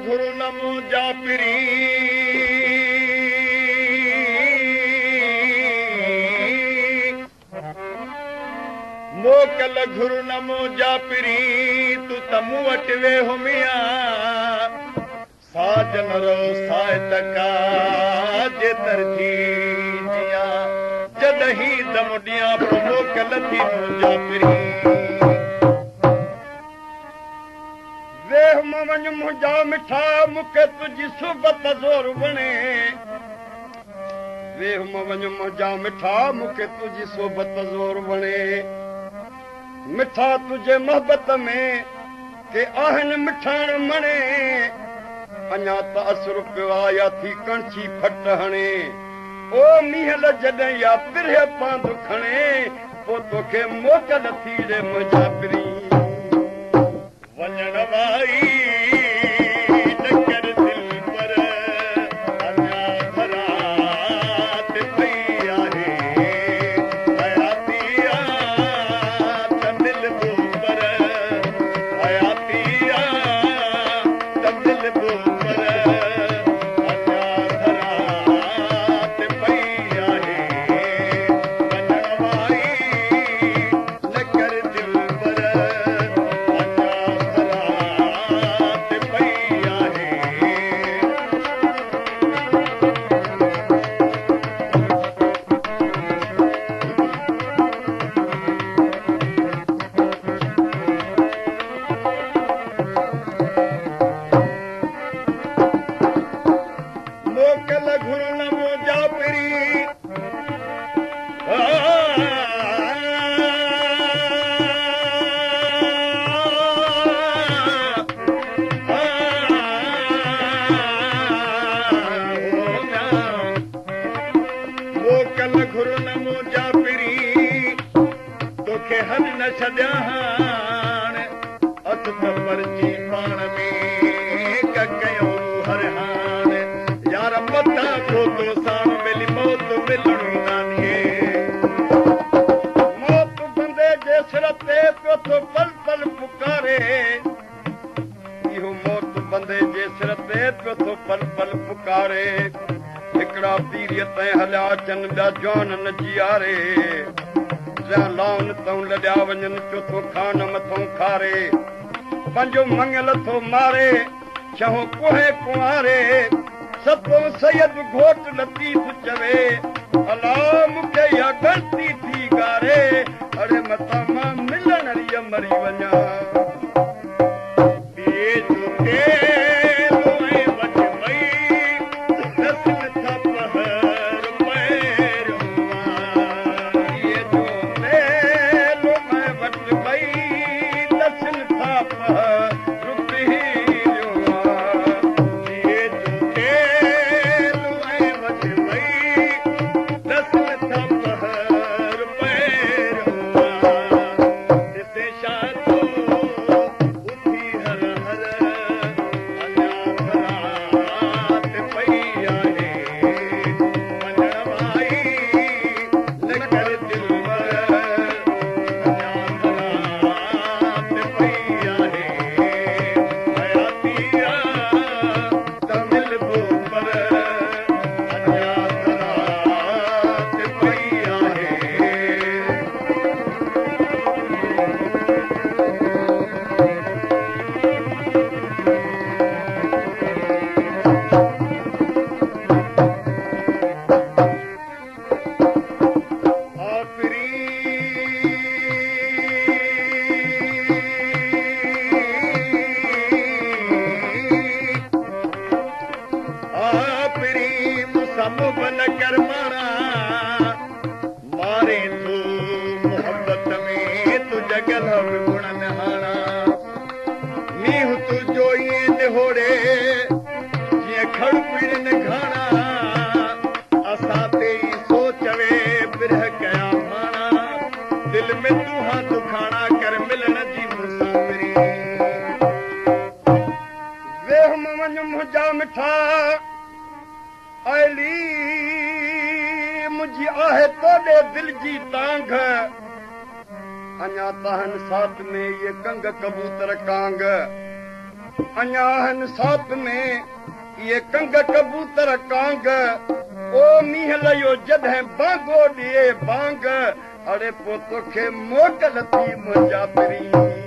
घुरु न मुंहिंजा पिरी मोकल घुरु न मुंहिंजा पिरी तूं त मूं वटि वेहो मिया साजन रो साहितका जेतर थी जिया जॾहिं दम ॾियां पोइ मोकल थी मुंहिंजा पिरी वेह मां वञ मुंहिंजा मिठा मूंखे तुंहिंजी सुबत ज़ोर वणे वेह मां वञ मुंहिंजा मिठा मूंखे तुंहिंजी सोबत ज़ोर वणे मिठा तुंहिंजे मोहबत में के आहिनि मिठाण मणे अञा त असुर पियो आया थी कणछी फट हणे ओ मीहल जॾहिं या पिरह पांधु खणे पोइ तोखे मोकल थी ॾे मुंहिंजा पिरी वञण वाई न कर दिल पर अञा धरात पई आहे हयाती त मिलबो पर हयाती त मिलबो पर अञा धरात पई आहे वञण वाई न कर दिल पर घुर न मुंहिंजा पिरी तोखे हल न छॾिया हाणे अध त परची पाण में कयो हर हाणे यार मथां को तो साण मिली मौत मिलणी नानीअ मौत बंदे जे सिर ते पियो थो पल पल पुकारे इहो मौत बंदे जे सिर ते पियो थो पल पल पुकारे हिकिड़ा पीरीअ ताईं हलिया अचनि ॿिया जवान न जीआरे लाउन तऊं लॾिया वञनि चोथो खान मथां खारे पंहिंजो मंगल थो मारे छहो कोहे कुंवारे सतो सैयद घोट लतीफ़ चवे अला मूंखे इहा ग़लती थी गारे अड़े मथां मां मिलण रीअ मरी वञा अञा हिन साथ में ये कंग कबूतर कांग ओ मींह लयो जॾहिं बांगो ॾिए बांग अड़े पोइ तोखे मोटल थी मुंहिंजा पिरी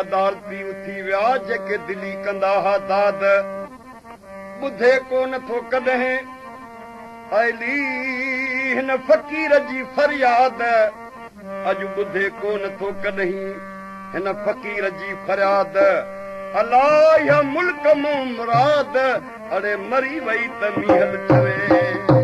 अदालती उथी विया जेके दिली कंदा हा दाद ॿुधे कोन थो कॾहिं अली हिन फ़क़ीर जी फरियाद अॼु ॿुधे कोन थो कॾहिं हिन फ़क़ीर जी फरियाद अलाह मुल्क मां मुराद अड़े मरी वई त मीहल छवे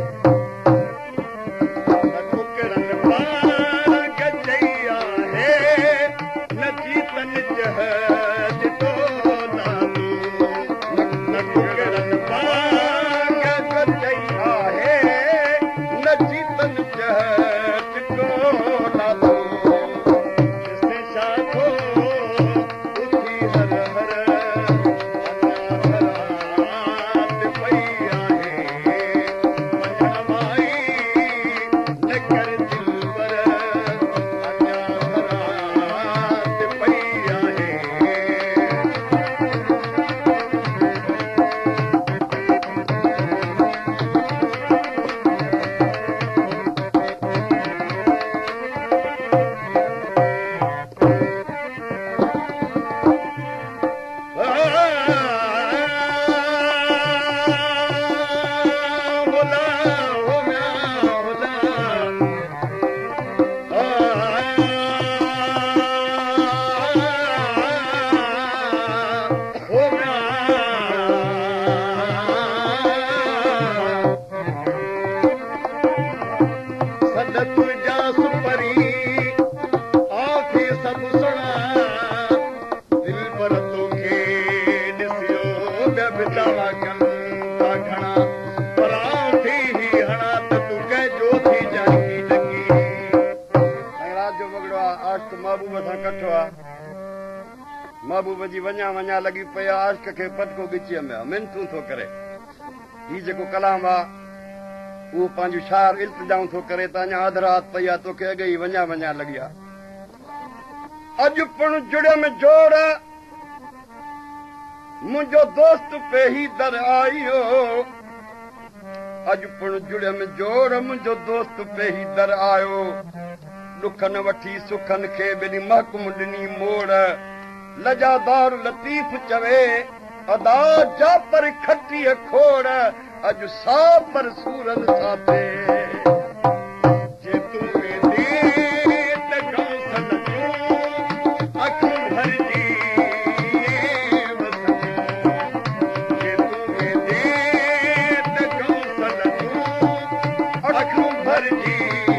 महबूब जी वञा वञा लॻी पई आशिक़ खे पटको ॻिचीअ में मिनतूं थो करे हीउ जेको कलाम आहे उहो पंहिंजो शार इल्तिजाऊं थो करे त अञा अधु राति पई आहे तोखे अॻे ई वञा वञा लॻी आहे अॼु पिणु जुड़ियम जोड़ मुंहिंजो दोस्त पेही दर आयो अॼु पिणु जुड़ियम जोड़ मुंहिंजो दोस्त पेही दर आयो ॾुखनि वठी सुखनि खे ॿिनी महकुम ॾिनी मोड़ लजादार लतीफ़ चवे अदा जा पर खटीअ खोड़ अॼु सा पर सूरन था थिए जे तूं वेंदी त गौसन जूं अखियूं भरजी जे तूं वेंदी त गौसन जूं अखियूं भरजी